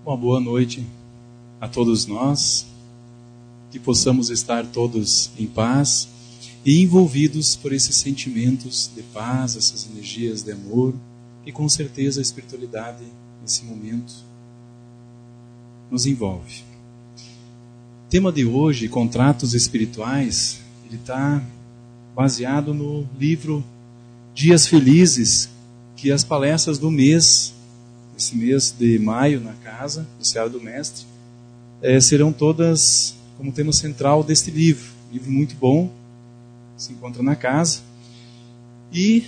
Uma boa noite a todos nós, que possamos estar todos em paz e envolvidos por esses sentimentos de paz, essas energias de amor, e com certeza a espiritualidade nesse momento nos envolve. O tema de hoje, Contratos Espirituais, ele está baseado no livro Dias Felizes, que as palestras do mês, esse mês de maio na casa do Seara do Mestre, serão todas como tema central deste livro. Livro muito bom, se encontra na casa. E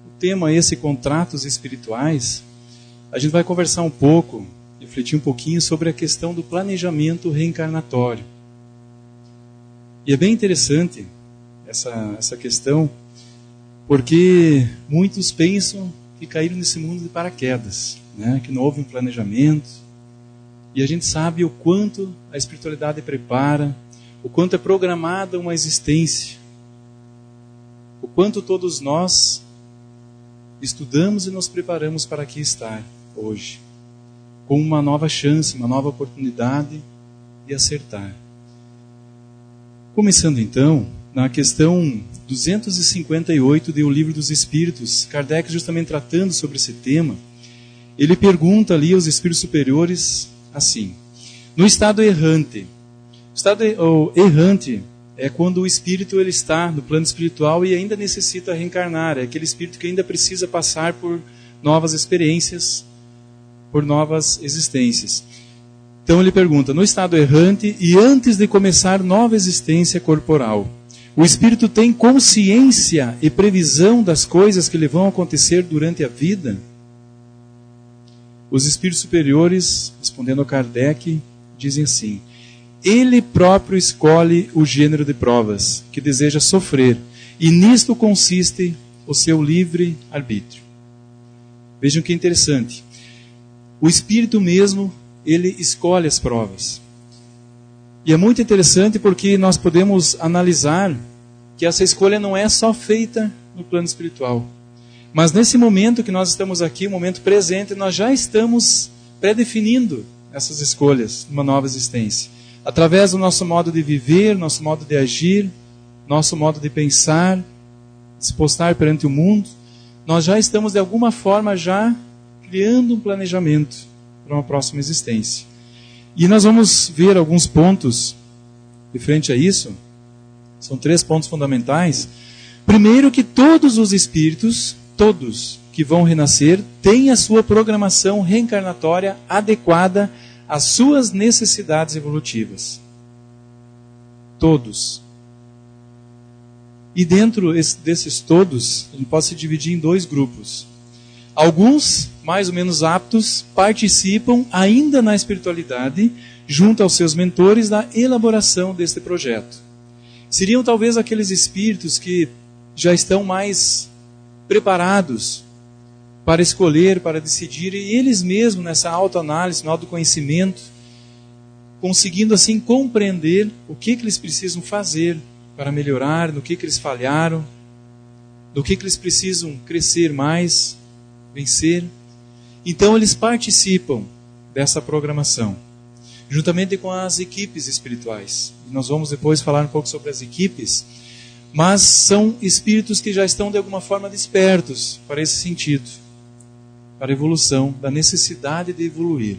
o tema esse, Contratos Espirituais, a gente vai conversar um pouco, refletir um pouquinho sobre a questão do planejamento reencarnatório. E é bem interessante essa questão, porque muitos pensam que caíram nesse mundo de paraquedas, né? Que não houve um planejamento. E a gente sabe o quanto a espiritualidade prepara, o quanto é programada uma existência, o quanto todos nós estudamos e nos preparamos para aqui estar hoje, com uma nova chance, uma nova oportunidade de acertar. Começando então, na questão 258 do Livro dos Espíritos, Kardec justamente tratando sobre esse tema, ele pergunta ali aos espíritos superiores assim: no estado errante, errante é quando o espírito ele está no plano espiritual e ainda necessita reencarnar, é aquele espírito que ainda precisa passar por novas experiências, por novas existências. Então ele pergunta, no estado errante e antes de começar nova existência corporal, o espírito tem consciência e previsão das coisas que lhe vão acontecer durante a vida? Os espíritos superiores, respondendo a Kardec, dizem assim: ele próprio escolhe o gênero de provas que deseja sofrer, e nisto consiste o seu livre arbítrio. Vejam que interessante. O espírito mesmo, ele escolhe as provas. E é muito interessante porque nós podemos analisar que essa escolha não é só feita no plano espiritual. Mas nesse momento que nós estamos aqui, o momento presente, nós já estamos predefinindo essas escolhas numa nova existência. Através do nosso modo de viver, nosso modo de agir, nosso modo de pensar, de se postar perante o mundo, nós já estamos de alguma forma já criando um planejamento para uma próxima existência. E nós vamos ver alguns pontos de frente a isso. São 3 pontos fundamentais. Primeiro, que todos os espíritos, todos que vão renascer, têm a sua programação reencarnatória adequada às suas necessidades evolutivas. Todos. E dentro desses todos, a gente pode se dividir em 2 grupos. Alguns, mais ou menos aptos, participam ainda na espiritualidade, junto aos seus mentores, da elaboração deste projeto. Seriam talvez aqueles espíritos que já estão mais preparados para escolher, para decidir, e eles mesmos, nessa autoanálise, no autoconhecimento, conseguindo assim compreender o que eles precisam fazer para melhorar, no que eles falharam, do que eles precisam crescer mais, vencer. Então eles participam dessa programação, juntamente com as equipes espirituais. E nós vamos depois falar um pouco sobre as equipes, mas são espíritos que já estão de alguma forma despertos para esse sentido, para a evolução, da necessidade de evoluir.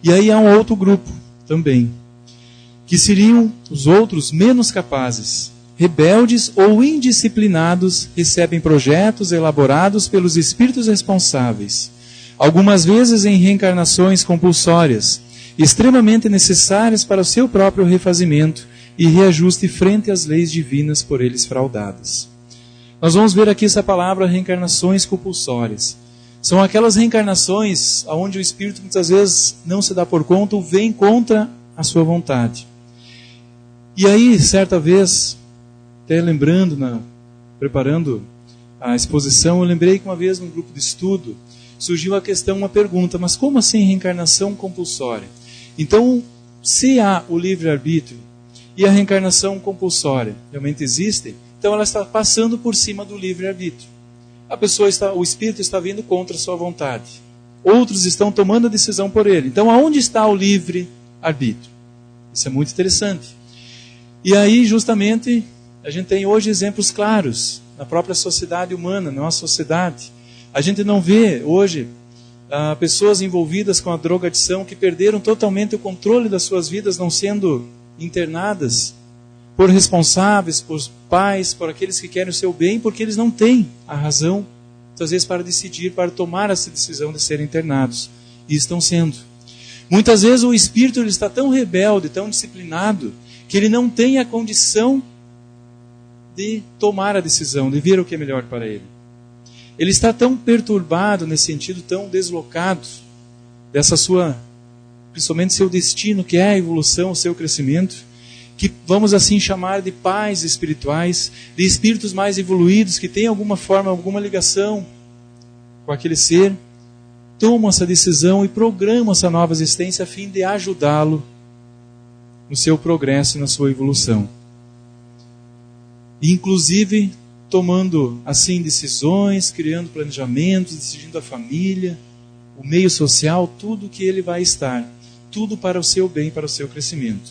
E aí há um outro grupo também, que seriam os outros menos capazes, rebeldes ou indisciplinados, recebem projetos elaborados pelos espíritos responsáveis, algumas vezes em reencarnações compulsórias, extremamente necessárias para o seu próprio refazimento e reajuste frente às leis divinas por eles fraudadas. Nós vamos ver aqui essa palavra reencarnações compulsórias. São aquelas reencarnações onde o espírito muitas vezes não se dá por conta ou vem contra a sua vontade. E aí, certa vez, até lembrando, preparando a exposição, eu lembrei que uma vez num grupo de estudo surgiu a questão, uma pergunta, mas como assim reencarnação compulsória? Então, se há o livre-arbítrio e a reencarnação compulsória realmente existe, então ela está passando por cima do livre-arbítrio. O espírito está vindo contra a sua vontade. outros estão tomando a decisão por ele. Então, aonde está o livre-arbítrio? Isso é muito interessante. E aí, justamente, a gente tem hoje exemplos claros na própria sociedade humana, na nossa sociedade. A gente não vê hoje pessoas envolvidas com a drogadição que perderam totalmente o controle das suas vidas, não sendo internadas por responsáveis, por pais, por aqueles que querem o seu bem, porque eles não têm a razão, muitas vezes, para decidir, para tomar essa decisão de serem internados. E estão sendo. Muitas vezes o espírito ele está tão rebelde, tão disciplinado, que ele não tem a condição de tomar a decisão, de ver o que é melhor para ele. Ele está tão perturbado nesse sentido, tão deslocado dessa sua, principalmente seu destino, que é a evolução, o seu crescimento, que vamos assim chamar de pais espirituais, de espíritos mais evoluídos, que têm alguma forma, alguma ligação com aquele ser, tomam essa decisão e programam essa nova existência a fim de ajudá-lo no seu progresso e na sua evolução. E, inclusive, tomando assim decisões, criando planejamentos, decidindo a família, o meio social, tudo que ele vai estar, tudo para o seu bem, para o seu crescimento.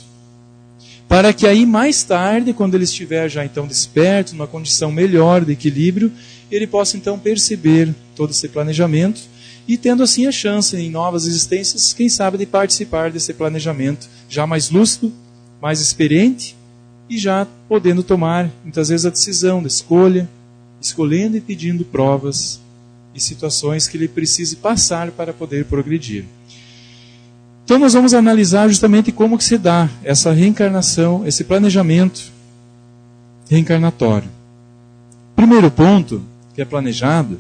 Para que aí mais tarde, quando ele estiver já então desperto, numa condição melhor de equilíbrio, ele possa então perceber todo esse planejamento e tendo assim a chance em novas existências, quem sabe, de participar desse planejamento já mais lúcido, mais experiente e já podendo tomar muitas vezes a decisão da escolha, escolhendo e pedindo provas e situações que ele precise passar para poder progredir. Então nós vamos analisar justamente como que se dá essa reencarnação, esse planejamento reencarnatório. Primeiro ponto que é planejado,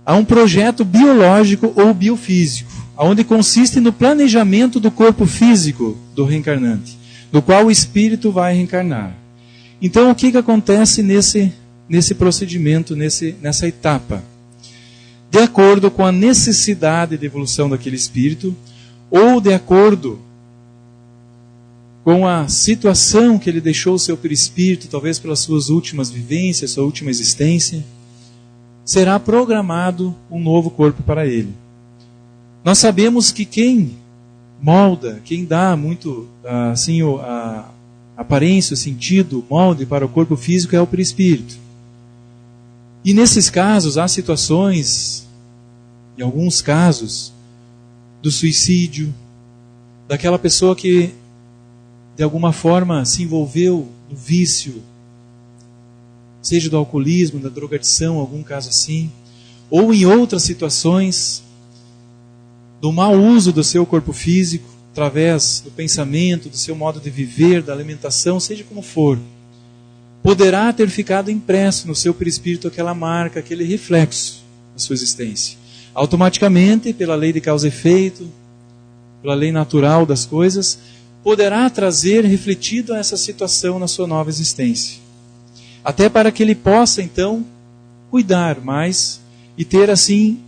há um projeto biológico ou biofísico, onde consiste no planejamento do corpo físico do reencarnante, do qual o espírito vai reencarnar. Então o que acontece nesse procedimento, nessa etapa? De acordo com a necessidade de evolução daquele espírito, ou de acordo com a situação que ele deixou o seu perispírito, talvez pelas suas últimas vivências, sua última existência, será programado um novo corpo para ele. Nós sabemos que quem molda, quem dá muito assim, a aparência, o sentido, o molde para o corpo físico é o perispírito. E nesses casos, há situações, em alguns casos, do suicídio, daquela pessoa que de alguma forma se envolveu no vício, seja do alcoolismo, da drogadição, algum caso assim, ou em outras situações, do mau uso do seu corpo físico, através do pensamento, do seu modo de viver, da alimentação, seja como for, poderá ter ficado impresso no seu perispírito aquela marca, aquele reflexo da sua existência. Automaticamente, pela lei de causa e efeito, pela lei natural das coisas, poderá trazer refletido essa situação na sua nova existência. Até para que ele possa, então, cuidar mais e ter, assim,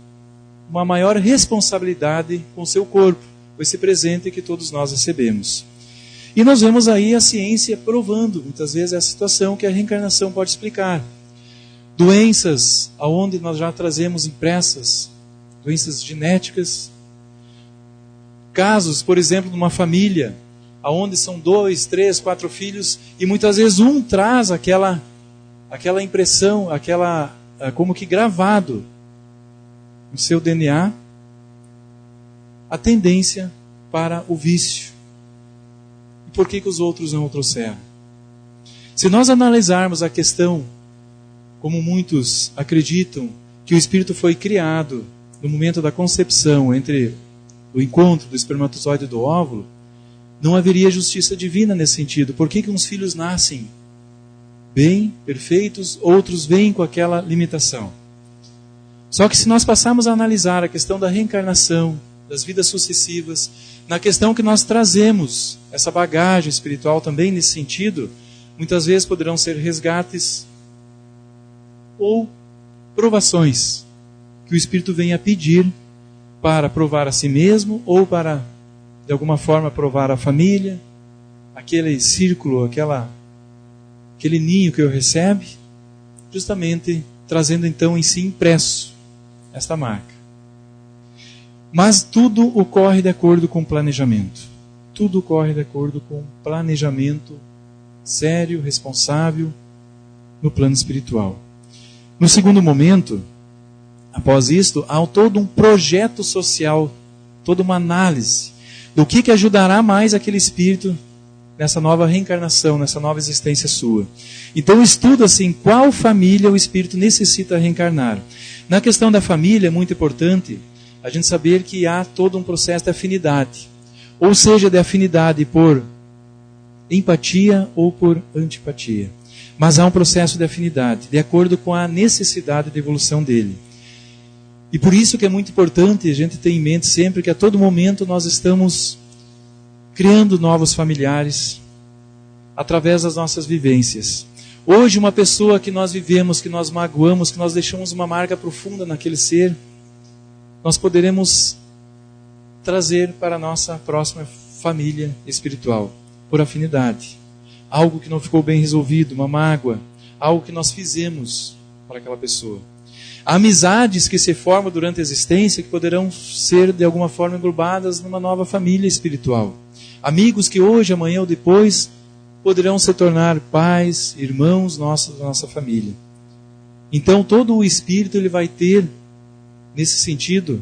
uma maior responsabilidade com o seu corpo, com esse presente que todos nós recebemos. E nós vemos aí a ciência provando, muitas vezes, essa situação que a reencarnação pode explicar. Doenças aonde nós já trazemos impressas, doenças genéticas. Casos, por exemplo, de uma família, onde são 2, 3, 4 filhos, e muitas vezes um traz aquela impressão, como que gravado no seu DNA, a tendência para o vício. E por que os outros não o trouxeram? Se nós analisarmos a questão, como muitos acreditam, que o espírito foi criado no momento da concepção, entre o encontro do espermatozoide e do óvulo, não haveria justiça divina nesse sentido. Por que uns filhos nascem bem, perfeitos, outros vêm com aquela limitação? Só que se nós passarmos a analisar a questão da reencarnação, das vidas sucessivas, na questão que nós trazemos, essa bagagem espiritual também nesse sentido, muitas vezes poderão ser resgates ou provações que o espírito venha pedir para provar a si mesmo ou para, de alguma forma, provar a família, aquele círculo, aquele ninho que eu recebe, justamente trazendo então em si impresso esta marca. Mas tudo ocorre de acordo com planejamento. Tudo ocorre de acordo com planejamento sério, responsável, no plano espiritual. No segundo momento, após isto, há todo um projeto social, toda uma análise do que ajudará mais aquele espírito nessa nova reencarnação, nessa nova existência sua. Então estuda-se em qual família o espírito necessita reencarnar. Na questão da família é muito importante a gente saber que há todo um processo de afinidade. Ou seja, de afinidade por empatia ou por antipatia. Mas há um processo de afinidade, de acordo com a necessidade de evolução dele. E por isso que é muito importante a gente ter em mente sempre que a todo momento nós estamos criando novos familiares através das nossas vivências. Hoje, uma pessoa que nós vivemos, que nós magoamos, que nós deixamos uma marca profunda naquele ser, nós poderemos trazer para a nossa próxima família espiritual, por afinidade. Algo que não ficou bem resolvido, uma mágoa, algo que nós fizemos para aquela pessoa. Amizades que se formam durante a existência que poderão ser de alguma forma englobadas numa nova família espiritual. Amigos que hoje, amanhã ou depois poderão se tornar pais, irmãos nossos da nossa família. Então todo o espírito ele vai ter, nesse sentido,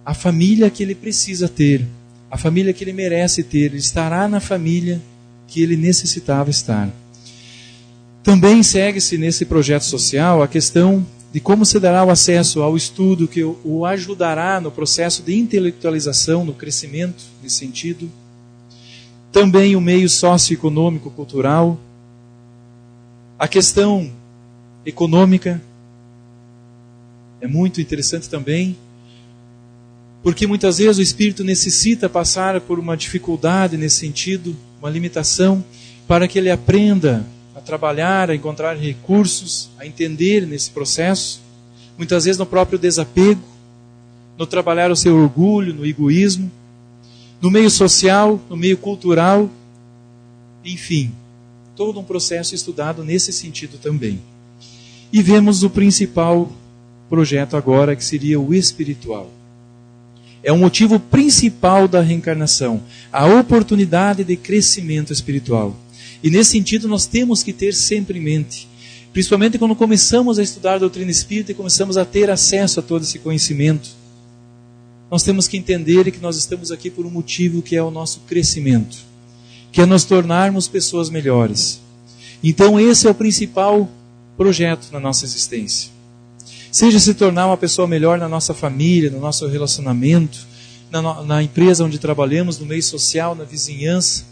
a família que ele precisa ter, a família que ele merece ter. Ele estará na família que ele necessitava estar. Também segue-se nesse projeto social a questão de como se dará o acesso ao estudo que o ajudará no processo de intelectualização, no crescimento nesse sentido. Também o meio socioeconômico, cultural. A questão econômica é muito interessante também, porque muitas vezes o espírito necessita passar por uma dificuldade nesse sentido, uma limitação, para que ele aprenda a trabalhar, a encontrar recursos, a entender nesse processo, muitas vezes no próprio desapego, no trabalhar o seu orgulho, no egoísmo, no meio social, no meio cultural, enfim, todo um processo estudado nesse sentido também. E vemos o principal projeto agora, que seria o espiritual. É o motivo principal da reencarnação, a oportunidade de crescimento espiritual. E nesse sentido nós temos que ter sempre em mente, principalmente quando começamos a estudar a doutrina espírita e começamos a ter acesso a todo esse conhecimento, nós temos que entender que nós estamos aqui por um motivo que é o nosso crescimento, que é nos tornarmos pessoas melhores. Então esse é o principal projeto na nossa existência. Seja se tornar uma pessoa melhor na nossa família, no nosso relacionamento, na empresa onde trabalhamos, no meio social, na vizinhança,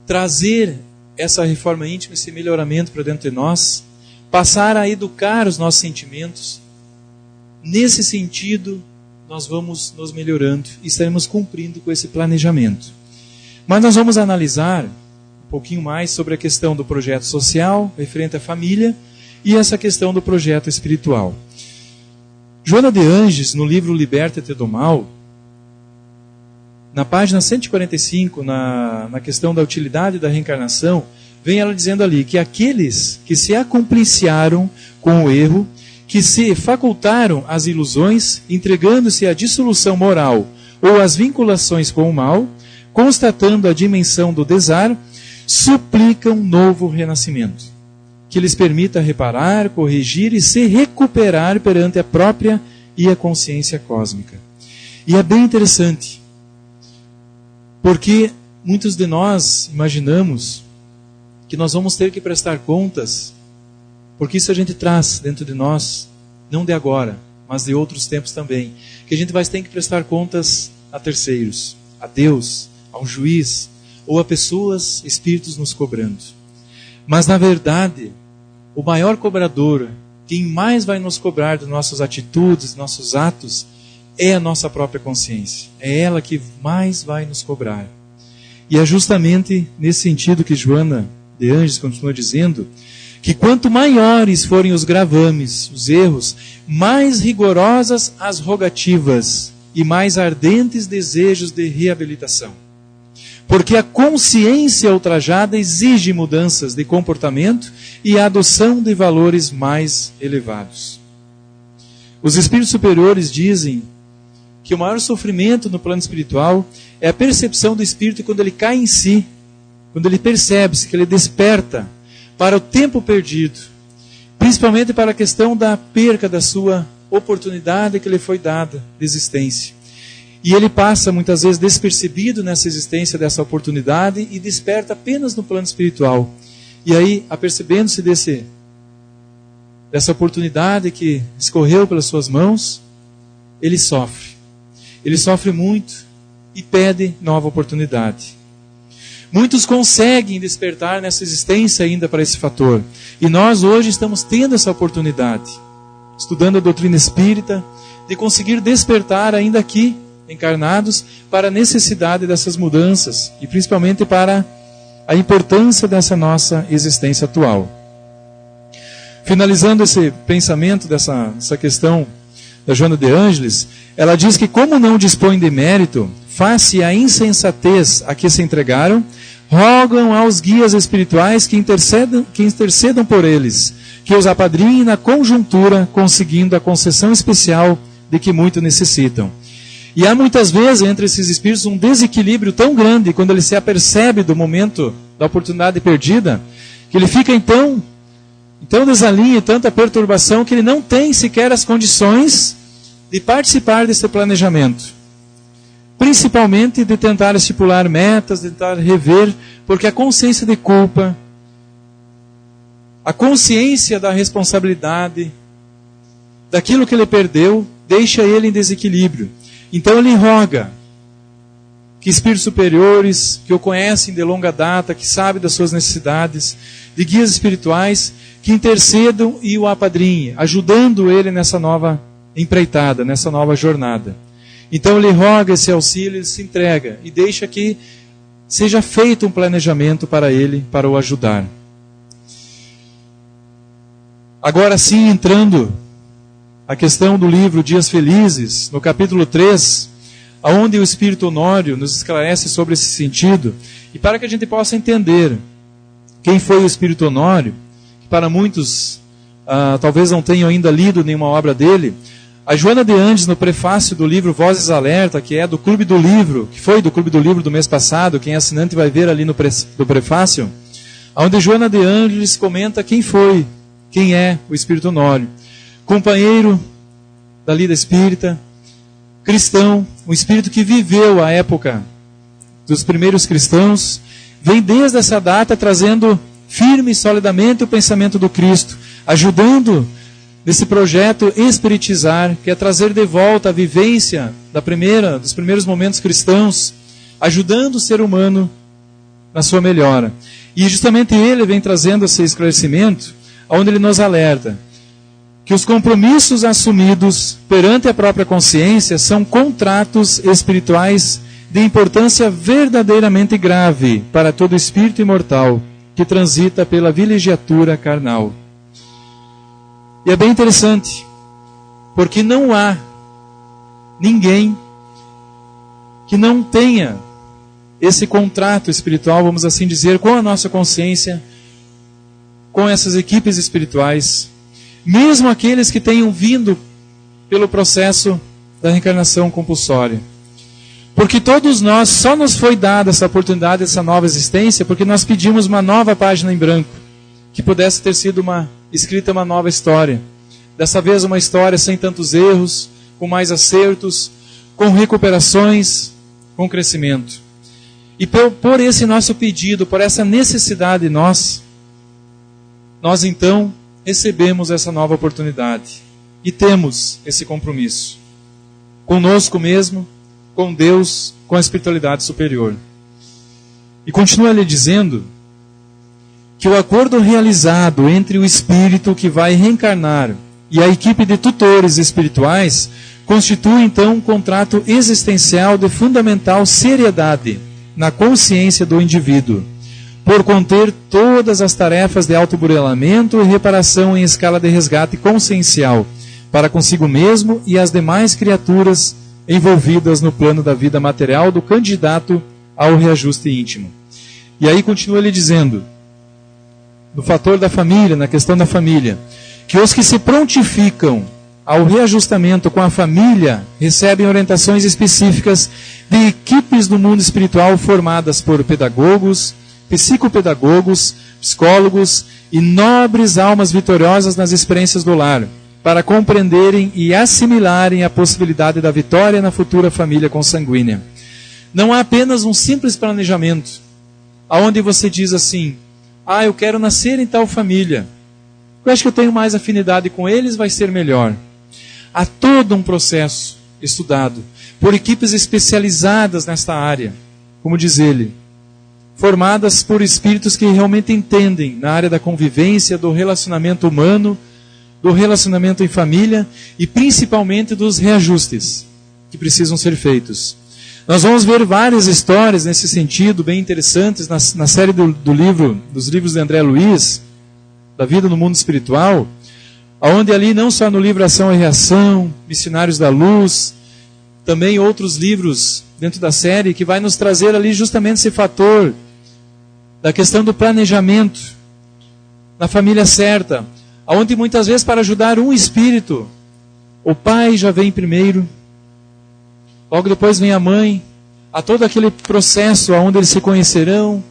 trazer essa reforma íntima, esse melhoramento para dentro de nós, passar a educar os nossos sentimentos. Nesse sentido, nós vamos nos melhorando e estaremos cumprindo com esse planejamento. Mas nós vamos analisar um pouquinho mais sobre a questão do projeto social, referente à família, e essa questão do projeto espiritual. Joana de Anges, no livro Liberta-te do Mal, na página 145, na questão da utilidade da reencarnação, vem ela dizendo ali que aqueles que se acompliciaram com o erro, que se facultaram as ilusões, entregando-se à dissolução moral ou às vinculações com o mal, constatando a dimensão do desar, suplicam novo renascimento, que lhes permita reparar, corrigir e se recuperar perante a própria e a consciência cósmica. E é bem interessante, porque muitos de nós imaginamos que nós vamos ter que prestar contas, porque isso a gente traz dentro de nós, não de agora, mas de outros tempos também, que a gente vai ter que prestar contas a terceiros, a Deus, ao juiz, ou a pessoas, espíritos nos cobrando. Mas na verdade, o maior cobrador, quem mais vai nos cobrar de nossas atitudes, nossos atos, é a nossa própria consciência. É ela que mais vai nos cobrar. E é justamente nesse sentido que Joana de Anges continua dizendo que quanto maiores forem os gravames, os erros, mais rigorosas as rogativas e mais ardentes desejos de reabilitação. Porque a consciência ultrajada exige mudanças de comportamento e a adoção de valores mais elevados. Os espíritos superiores dizem que o maior sofrimento no plano espiritual é a percepção do espírito quando ele cai em si, quando ele percebe-se, que ele desperta para o tempo perdido, principalmente para a questão da perca da sua oportunidade que lhe foi dada de existência. E ele passa muitas vezes despercebido nessa existência dessa oportunidade e desperta apenas no plano espiritual. E aí, apercebendo-se dessa oportunidade que escorreu pelas suas mãos, ele sofre. Ele sofre muito e pede nova oportunidade. Muitos conseguem despertar nessa existência ainda para esse fator. E nós hoje estamos tendo essa oportunidade, estudando a doutrina espírita, de conseguir despertar ainda aqui, encarnados, para a necessidade dessas mudanças e principalmente para a importância dessa nossa existência atual. Finalizando esse pensamento dessa questão da Joana de Ângeles, ela diz que como não dispõe de mérito, face à insensatez a que se entregaram, rogam aos guias espirituais que intercedam por eles, que os apadrinhem na conjuntura, conseguindo a concessão especial de que muito necessitam. E há muitas vezes entre esses espíritos um desequilíbrio tão grande quando ele se apercebe do momento da oportunidade perdida, que ele fica então desalinha, tanta perturbação, que ele não tem sequer as condições de participar desse planejamento. Principalmente de tentar estipular metas, de tentar rever, porque a consciência de culpa, a consciência da responsabilidade, daquilo que ele perdeu, deixa ele em desequilíbrio. Então ele roga que espíritos superiores, que o conhecem de longa data, que sabem das suas necessidades, de guias espirituais, que intercedam e o apadrinhem, ajudando ele nessa nova empreitada, nessa nova jornada. Então ele roga esse auxílio, ele se entrega e deixa que seja feito um planejamento para ele, para o ajudar. Agora sim, entrando a questão do livro Dias Felizes, no capítulo 3, onde o Espírito Honório nos esclarece sobre esse sentido, e para que a gente possa entender quem foi o Espírito Honório, que para muitos talvez não tenham ainda lido nenhuma obra dele, a Joana de Ângeles, no prefácio do livro Vozes Alerta, que é do Clube do Livro, que foi do Clube do Livro do mês passado, quem é assinante vai ver ali no prefácio, onde Joana de Ângeles comenta quem é o Espírito Honório. Companheiro da lida espírita, cristão, um espírito que viveu a época dos primeiros cristãos, vem desde essa data trazendo firme e solidamente o pensamento do Cristo, ajudando nesse projeto espiritizar, que é trazer de volta a vivência dos primeiros momentos cristãos, ajudando o ser humano na sua melhora. E justamente ele vem trazendo esse esclarecimento, onde ele nos alerta que os compromissos assumidos perante a própria consciência são contratos espirituais de importância verdadeiramente grave para todo espírito imortal que transita pela vilegiatura carnal. E é bem interessante, porque não há ninguém que não tenha esse contrato espiritual, vamos assim dizer, com a nossa consciência, com essas equipes espirituais, mesmo aqueles que tenham vindo pelo processo da reencarnação compulsória. Porque todos nós, só nos foi dada essa oportunidade, essa nova existência, porque nós pedimos uma nova página em branco, que pudesse ter sido escrita uma nova história. Dessa vez uma história sem tantos erros, com mais acertos, com recuperações, com crescimento. E por esse nosso pedido, por essa necessidade nós então recebemos essa nova oportunidade e temos esse compromisso conosco mesmo, com Deus, com a espiritualidade superior. E continua ele dizendo que o acordo realizado entre o espírito que vai reencarnar e a equipe de tutores espirituais constitui então um contrato existencial de fundamental seriedade na consciência do indivíduo, por conter todas as tarefas de autoburelamento e reparação em escala de resgate consciencial para consigo mesmo e as demais criaturas envolvidas no plano da vida material do candidato ao reajuste íntimo. E aí continua ele dizendo, no fator da família, na questão da família, que os que se prontificam ao reajustamento com a família, recebem orientações específicas de equipes do mundo espiritual formadas por pedagogos, psicopedagogos, psicólogos e nobres almas vitoriosas nas experiências do lar, para compreenderem e assimilarem a possibilidade da vitória na futura família consanguínea. Não há apenas um simples planejamento, onde você diz assim, eu quero nascer em tal família, eu acho que eu tenho mais afinidade com eles, vai ser melhor. Há todo um processo estudado por equipes especializadas nesta área, como diz ele, formadas por espíritos que realmente entendem na área da convivência, do relacionamento humano, do relacionamento em família e principalmente dos reajustes que precisam ser feitos. Nós vamos ver várias histórias nesse sentido, bem interessantes, na série dos livros de André Luiz, da vida no mundo espiritual, onde ali não só no livro Ação e Reação, Missionários da Luz, também outros livros dentro da série, que vai nos trazer ali justamente esse fator da questão do planejamento na família certa, onde muitas vezes para ajudar um espírito, o pai já vem primeiro, logo depois vem a mãe, há todo aquele processo onde eles se conhecerão,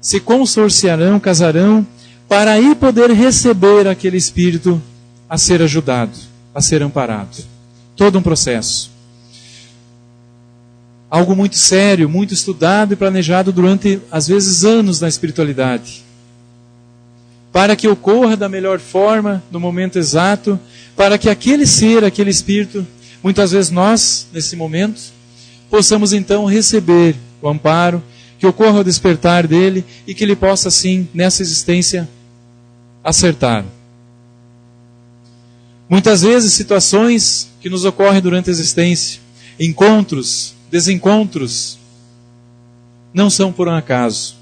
se consorciarão, casarão, para aí poder receber aquele espírito a ser ajudado, a ser amparado. Todo um processo. Algo muito sério, muito estudado e planejado durante, às vezes, anos na espiritualidade. Para que ocorra da melhor forma, no momento exato, para que aquele ser, aquele espírito, muitas vezes nós, nesse momento, possamos então receber o amparo, que ocorra o despertar dele e que ele possa, assim, nessa existência, acertar. Muitas vezes, situações que nos ocorrem durante a existência, encontros, desencontros, não são por um acaso.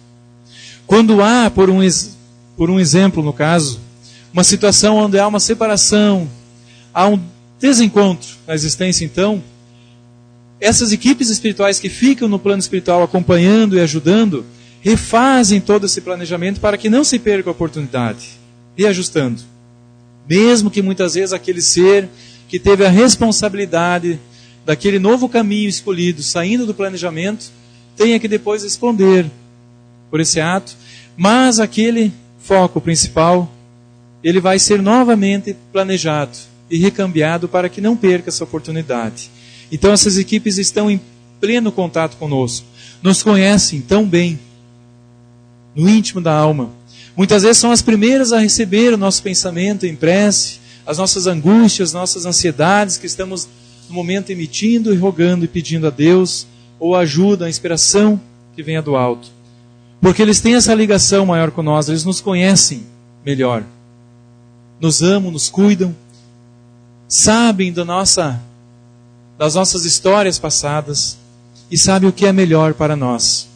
Quando há, por um exemplo no caso, uma situação onde há uma separação, há um desencontro na existência, então, essas equipes espirituais que ficam no plano espiritual acompanhando e ajudando, refazem todo esse planejamento para que não se perca a oportunidade, reajustando. Mesmo que muitas vezes aquele ser que teve a responsabilidade daquele novo caminho escolhido, saindo do planejamento, tenha que depois responder por esse ato, mas aquele foco principal, ele vai ser novamente planejado e recambiado para que não perca essa oportunidade. Então essas equipes estão em pleno contato conosco, nos conhecem tão bem, no íntimo da alma. Muitas vezes são as primeiras a receber o nosso pensamento em prece, as nossas angústias, nossas ansiedades que estamos no momento emitindo e rogando e pedindo a Deus, ou ajuda, a inspiração que venha do alto. Porque eles têm essa ligação maior com nós, eles nos conhecem melhor. Nos amam, nos cuidam, sabem das nossas histórias passadas e sabem o que é melhor para nós.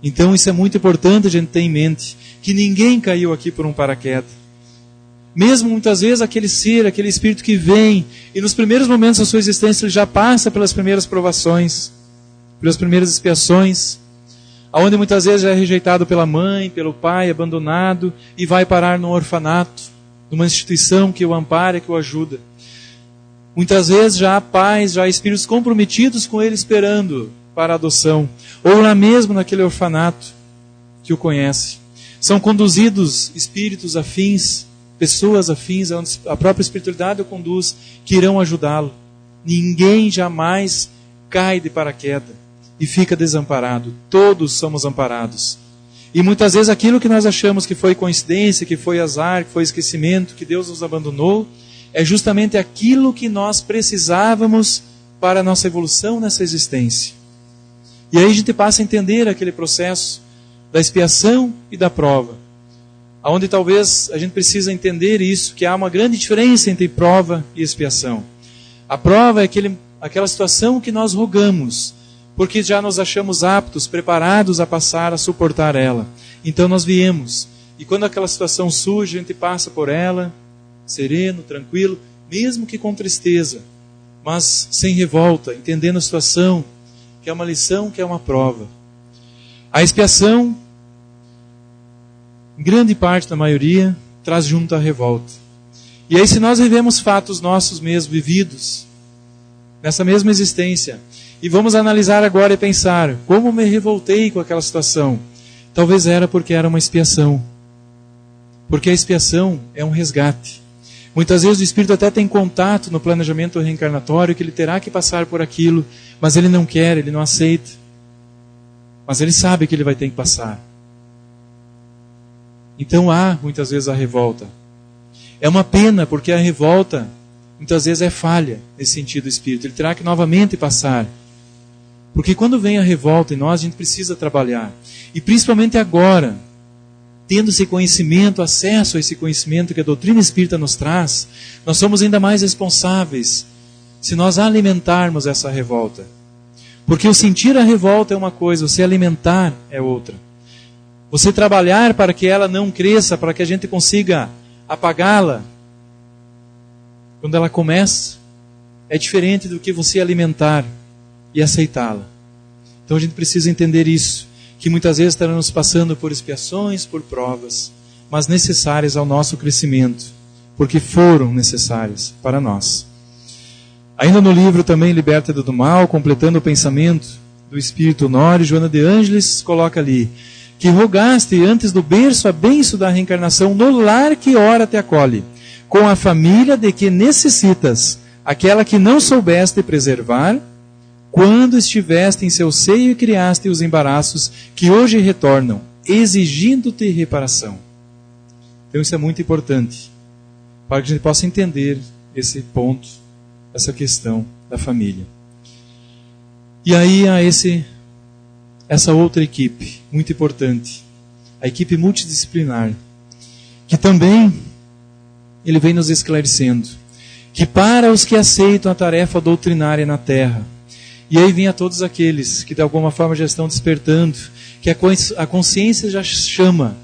Então isso é muito importante a gente ter em mente, que ninguém caiu aqui por um paraquedas. Mesmo muitas vezes aquele ser, aquele espírito que vem, e nos primeiros momentos da sua existência ele já passa pelas primeiras provações, pelas primeiras expiações, onde muitas vezes já é rejeitado pela mãe, pelo pai, abandonado, e vai parar num orfanato, numa instituição que o ampara, que o ajuda. Muitas vezes já há pais, já há espíritos comprometidos com ele esperando para a adoção, ou lá mesmo naquele orfanato que o conhece. São conduzidos espíritos afins, pessoas afins, onde a própria espiritualidade o conduz, que irão ajudá-lo. Ninguém jamais cai de paraquedas e fica desamparado. Todos somos amparados. E muitas vezes aquilo que nós achamos que foi coincidência, que foi azar, que foi esquecimento, que Deus nos abandonou, é justamente aquilo que nós precisávamos para a nossa evolução nessa existência. E aí a gente passa a entender aquele processo da expiação e da prova, onde talvez a gente precisa entender isso, que há uma grande diferença entre prova e expiação. A prova é aquela situação que nós rogamos, porque já nos achamos aptos, preparados a passar, a suportar ela. Então nós viemos, e quando aquela situação surge, a gente passa por ela, sereno, tranquilo, mesmo que com tristeza, mas sem revolta, entendendo a situação, que é uma lição, que é uma prova. A expiação, em grande parte da maioria, traz junto a revolta. E aí, se nós vivemos fatos nossos mesmos, vividos, nessa mesma existência, e vamos analisar agora e pensar, como me revoltei com aquela situação? Talvez era porque era uma expiação. Porque a expiação é um resgate. Muitas vezes o Espírito até tem contato no planejamento reencarnatório que ele terá que passar por aquilo, mas ele não quer, ele não aceita. Mas ele sabe que ele vai ter que passar. Então há muitas vezes a revolta. É uma pena porque a revolta muitas vezes é falha nesse sentido do Espírito. Ele terá que novamente passar. Porque quando vem a revolta em nós, a gente precisa trabalhar. E principalmente agora, tendo esse conhecimento, acesso a esse conhecimento que a doutrina espírita nos traz, nós somos ainda mais responsáveis se nós alimentarmos essa revolta. Porque o sentir a revolta é uma coisa, você alimentar é outra. Você trabalhar para que ela não cresça, para que a gente consiga apagá-la, quando ela começa, é diferente do que você alimentar e aceitá-la. Então a gente precisa entender isso, que muitas vezes estaremos passando por expiações, por provas, mas necessárias ao nosso crescimento, porque foram necessárias para nós. Ainda no livro também Liberta do Mal, completando o pensamento do Espírito Honório, Joana de Ângeles coloca ali, que rogaste antes do berço a benção da reencarnação no lar que ora te acolhe, com a família de que necessitas, aquela que não soubeste preservar, quando estiveste em seu seio e criaste os embaraços que hoje retornam, exigindo-te reparação. Então isso é muito importante, para que a gente possa entender esse ponto, essa questão da família. E aí há essa outra equipe, muito importante, a equipe multidisciplinar, que também ele vem nos esclarecendo, que para os que aceitam a tarefa doutrinária na Terra, e aí vem a todos aqueles que de alguma forma já estão despertando, que a consciência já chama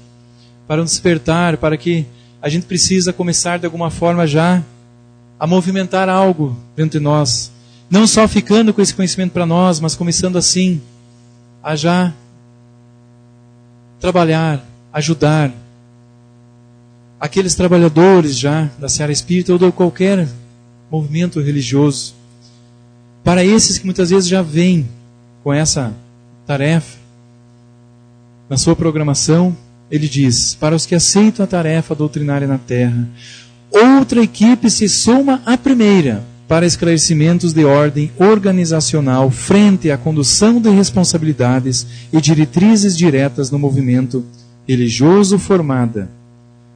para um despertar, para que a gente precisa começar de alguma forma já a movimentar algo dentro de nós. Não só ficando com esse conhecimento para nós, mas começando assim a já trabalhar, ajudar aqueles trabalhadores já da seara espírita ou de qualquer movimento religioso. Para esses que muitas vezes já vêm com essa tarefa, na sua programação, ele diz, para os que aceitam a tarefa doutrinária na Terra, outra equipe se soma à primeira para esclarecimentos de ordem organizacional frente à condução de responsabilidades e diretrizes diretas no movimento religioso formada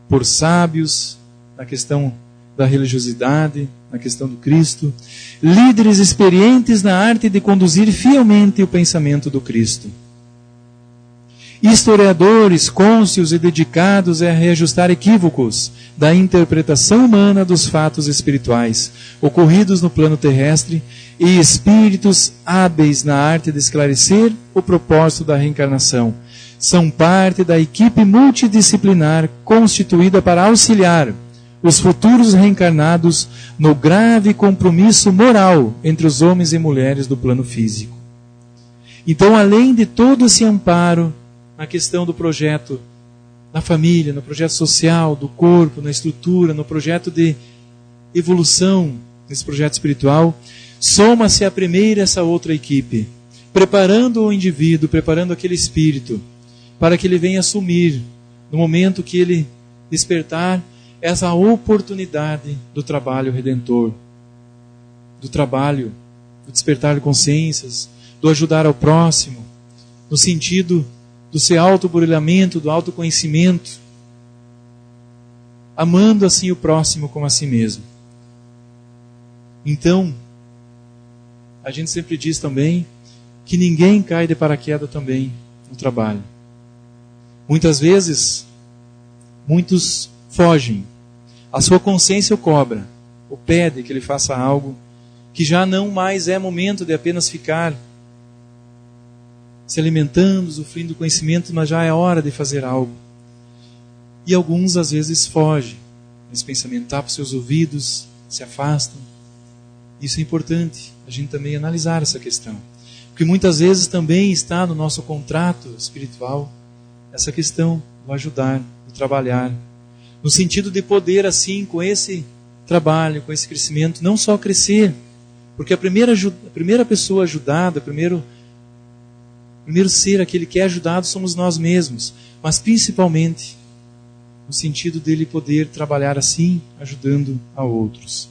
por sábios na questão da religiosidade, na questão do Cristo, líderes experientes na arte de conduzir fielmente o pensamento do Cristo. Historiadores cônscios e dedicados a reajustar equívocos da interpretação humana dos fatos espirituais ocorridos no plano terrestre e espíritos hábeis na arte de esclarecer o propósito da reencarnação. São parte da equipe multidisciplinar constituída para auxiliar os futuros reencarnados no grave compromisso moral entre os homens e mulheres do plano físico. Então, além de todo esse amparo na questão do projeto da família, no projeto social, do corpo, na estrutura, no projeto de evolução, nesse projeto espiritual, soma-se a primeira essa outra equipe, preparando o indivíduo, preparando aquele espírito, para que ele venha assumir, no momento que ele despertar, essa oportunidade do trabalho redentor, do trabalho, do despertar de consciências, do ajudar ao próximo, no sentido do seu autobrilhamento, do autoconhecimento, amando assim o próximo como a si mesmo. Então, a gente sempre diz também que ninguém cai de paraquedas também no trabalho. Muitas vezes, muitos fogem. A sua consciência o cobra, o pede que ele faça algo que já não mais é momento de apenas ficar se alimentando, usufruindo do conhecimento, mas já é hora de fazer algo. E alguns às vezes fogem nesse pensamento, tapam seus ouvidos, se afastam. Isso é importante, a gente também analisar essa questão. Porque muitas vezes também está no nosso contrato espiritual essa questão do ajudar, do trabalhar, no sentido de poder assim, com esse trabalho, com esse crescimento, não só crescer, porque a primeira pessoa ajudada, o primeiro ser, aquele que é ajudado, somos nós mesmos, mas principalmente no sentido dele poder trabalhar assim, ajudando a outros.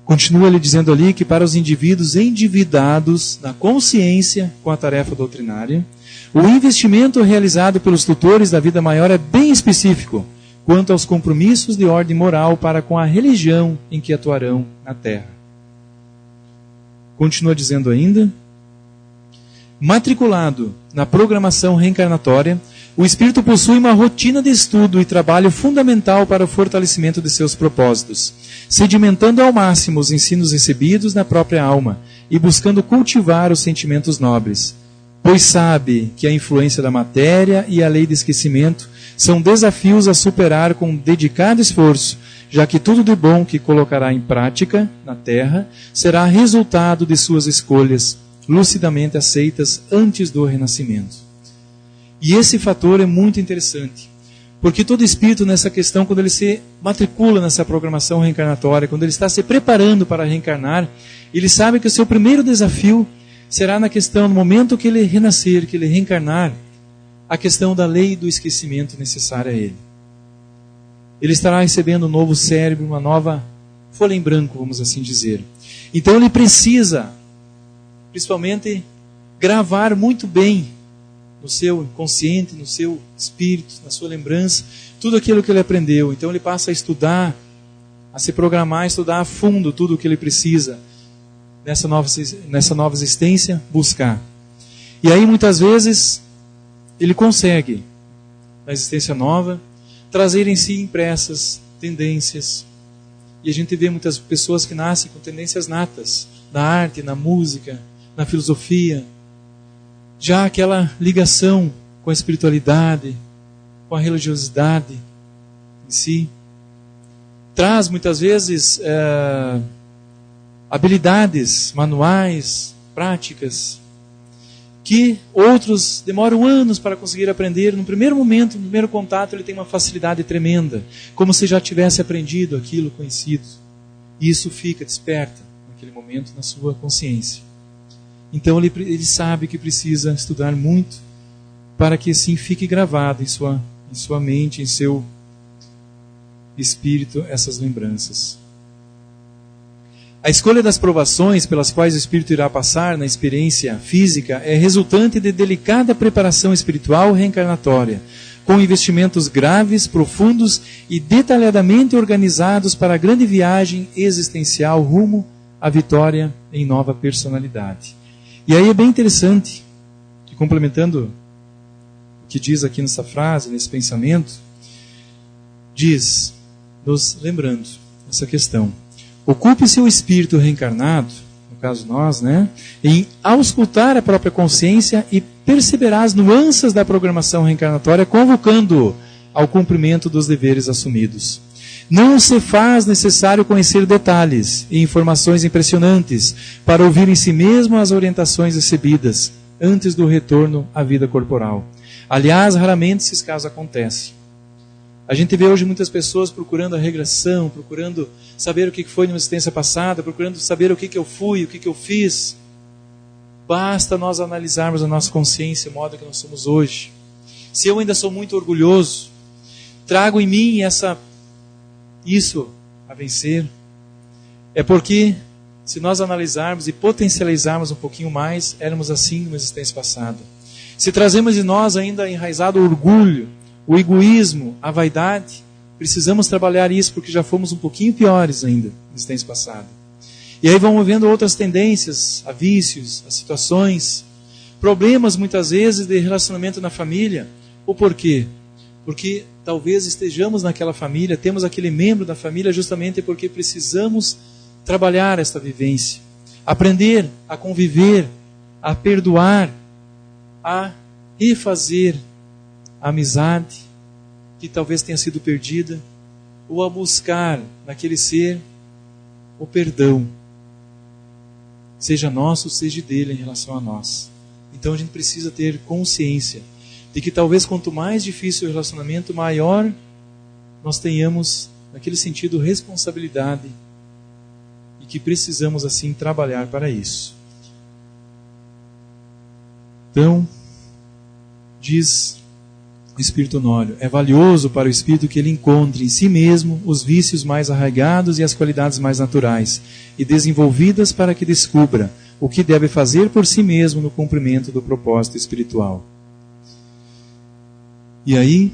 Continua ele dizendo ali que para os indivíduos endividados na consciência com a tarefa doutrinária, o investimento realizado pelos tutores da vida maior é bem específico quanto aos compromissos de ordem moral para com a religião em que atuarão na terra. Continua dizendo ainda: matriculado na programação reencarnatória, o espírito possui uma rotina de estudo e trabalho fundamental para o fortalecimento de seus propósitos, sedimentando ao máximo os ensinos recebidos na própria alma e buscando cultivar os sentimentos nobres, pois sabe que a influência da matéria e a lei de esquecimento são desafios a superar com dedicado esforço, já que tudo de bom que colocará em prática na terra será resultado de suas escolhas lucidamente aceitas antes do renascimento. E esse fator é muito interessante, porque todo espírito nessa questão, quando ele se matricula nessa programação reencarnatória, quando ele está se preparando para reencarnar, ele sabe que o seu primeiro desafio será na questão, no momento que ele renascer, que ele reencarnar, a questão da lei do esquecimento necessária a ele. Ele estará recebendo um novo cérebro, uma nova folha em branco, vamos assim dizer. Então ele precisa, principalmente, gravar muito bem no seu inconsciente, no seu espírito, na sua lembrança, tudo aquilo que ele aprendeu. Então ele passa a estudar, a se programar, a estudar a fundo tudo o que ele precisa nessa nova existência, buscar. E aí muitas vezes ele consegue, na existência nova, trazer em si impressas tendências. E a gente vê muitas pessoas que nascem com tendências natas, na arte, na música, na filosofia, já aquela ligação com a espiritualidade, com a religiosidade em si, traz muitas vezes habilidades manuais, práticas, que outros demoram anos para conseguir aprender. No primeiro momento, no primeiro contato, ele tem uma facilidade tremenda, como se já tivesse aprendido aquilo conhecido. E isso fica, desperta, naquele momento, na sua consciência. Então ele sabe que precisa estudar muito para que assim fique gravado em sua mente, em seu espírito, essas lembranças. A escolha das provações pelas quais o espírito irá passar na experiência física é resultante de delicada preparação espiritual reencarnatória, com investimentos graves, profundos e detalhadamente organizados para a grande viagem existencial rumo à vitória em nova personalidade. E aí é bem interessante, que complementando o que diz aqui nessa frase, nesse pensamento, diz, nos lembrando essa questão: ocupe-se o espírito reencarnado, no caso nós, em auscultar a própria consciência e perceberá as nuances da programação reencarnatória, convocando-o ao cumprimento dos deveres assumidos. Não se faz necessário conhecer detalhes e informações impressionantes para ouvir em si mesmo as orientações recebidas antes do retorno à vida corporal. Aliás, raramente esse caso acontece. A gente vê hoje muitas pessoas procurando a regressão, procurando saber o que foi numa existência passada, procurando saber o que eu fui, o que eu fiz. Basta nós analisarmos a nossa consciência, o modo que nós somos hoje. Se eu ainda sou muito orgulhoso, trago em mim isso a vencer, é porque se nós analisarmos e potencializarmos um pouquinho mais, éramos assim numa existência passada. Se trazemos de nós ainda enraizado o orgulho, o egoísmo, a vaidade, precisamos trabalhar isso porque já fomos um pouquinho piores ainda na existência passada. E aí vamos vendo outras tendências, a vícios, a situações, problemas muitas vezes de relacionamento na família. O porquê? Porque talvez estejamos naquela família, temos aquele membro da família justamente porque precisamos trabalhar esta vivência, aprender a conviver, a perdoar, a refazer a amizade que talvez tenha sido perdida, ou a buscar naquele ser o perdão, seja nosso, seja dele em relação a nós. Então a gente precisa ter consciência de que talvez quanto mais difícil o relacionamento, maior nós tenhamos naquele sentido, responsabilidade, e que precisamos assim trabalhar para isso. Então, diz o Espírito Honório, é valioso para o Espírito que ele encontre em si mesmo os vícios mais arraigados e as qualidades mais naturais e desenvolvidas para que descubra o que deve fazer por si mesmo no cumprimento do propósito espiritual. E aí,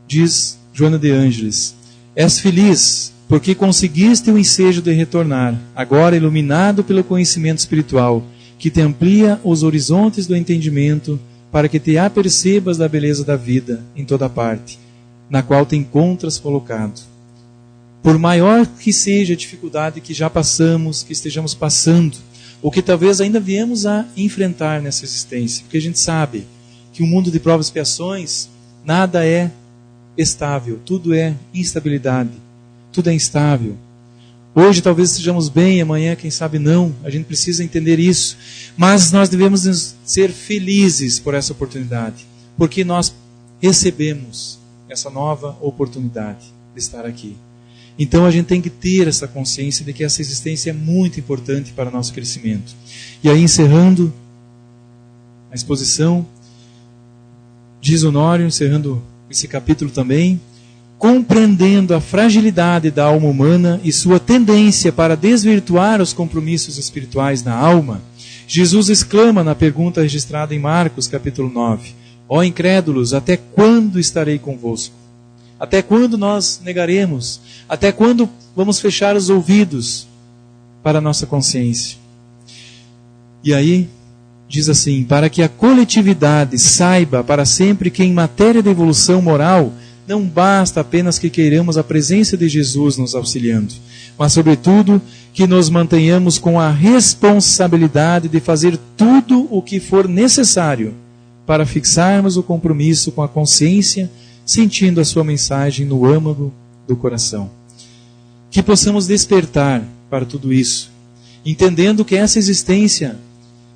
diz Joana de Ângeles, és feliz porque conseguiste o ensejo de retornar, agora iluminado pelo conhecimento espiritual, que te amplia os horizontes do entendimento, para que te apercebas da beleza da vida em toda parte, na qual te encontras colocado. Por maior que seja a dificuldade que já passamos, que estejamos passando, ou que talvez ainda viemos a enfrentar nessa existência, porque a gente sabe que o mundo de provas e expiações, nada é estável, tudo é instabilidade, tudo é instável. Hoje talvez estejamos bem, amanhã quem sabe não, a gente precisa entender isso, mas nós devemos ser felizes por essa oportunidade, porque nós recebemos essa nova oportunidade de estar aqui. Então a gente tem que ter essa consciência de que essa existência é muito importante para o nosso crescimento. E aí, encerrando a exposição, diz Honório, encerrando esse capítulo também, compreendendo a fragilidade da alma humana e sua tendência para desvirtuar os compromissos espirituais na alma, Jesus exclama na pergunta registrada em Marcos, capítulo 9, ó incrédulos, até quando estarei convosco? Até quando nós negaremos? Até quando vamos fechar os ouvidos para a nossa consciência? E aí, diz assim, para que a coletividade saiba para sempre que em matéria de evolução moral, não basta apenas que queiramos a presença de Jesus nos auxiliando, mas, sobretudo, que nos mantenhamos com a responsabilidade de fazer tudo o que for necessário para fixarmos o compromisso com a consciência, sentindo a sua mensagem no âmago do coração. Que possamos despertar para tudo isso, entendendo que essa existência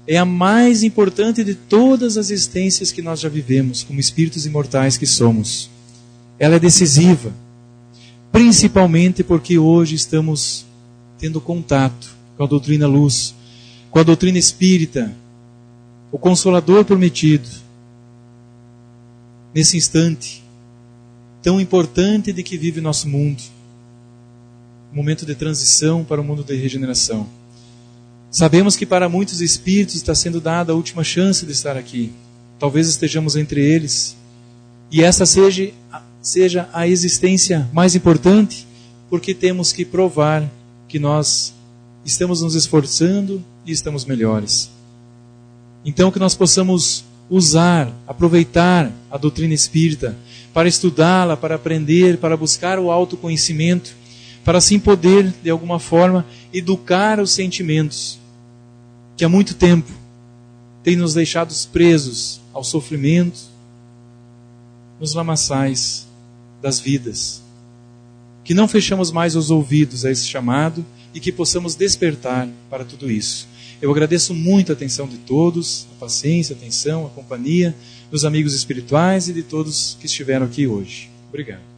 é a mais importante de todas as existências que nós já vivemos, como espíritos imortais que somos. Ela é decisiva, principalmente porque hoje estamos tendo contato com a doutrina luz, com a doutrina espírita, o Consolador prometido, nesse instante tão importante de que vive nosso mundo, um momento de transição para o mundo de regeneração. Sabemos que para muitos espíritos está sendo dada a última chance de estar aqui. Talvez estejamos entre eles, e essa seja a existência mais importante, porque temos que provar que nós estamos nos esforçando e estamos melhores. Então que nós possamos usar, aproveitar a doutrina espírita para estudá-la, para aprender, para buscar o autoconhecimento, para assim poder, de alguma forma, educar os sentimentos que há muito tempo têm nos deixado presos ao sofrimento, nos lamaçais das vidas. Que não fechamos mais os ouvidos a esse chamado e que possamos despertar para tudo isso. Eu agradeço muito a atenção de todos, a paciência, a atenção, a companhia dos amigos espirituais e de todos que estiveram aqui hoje. Obrigado.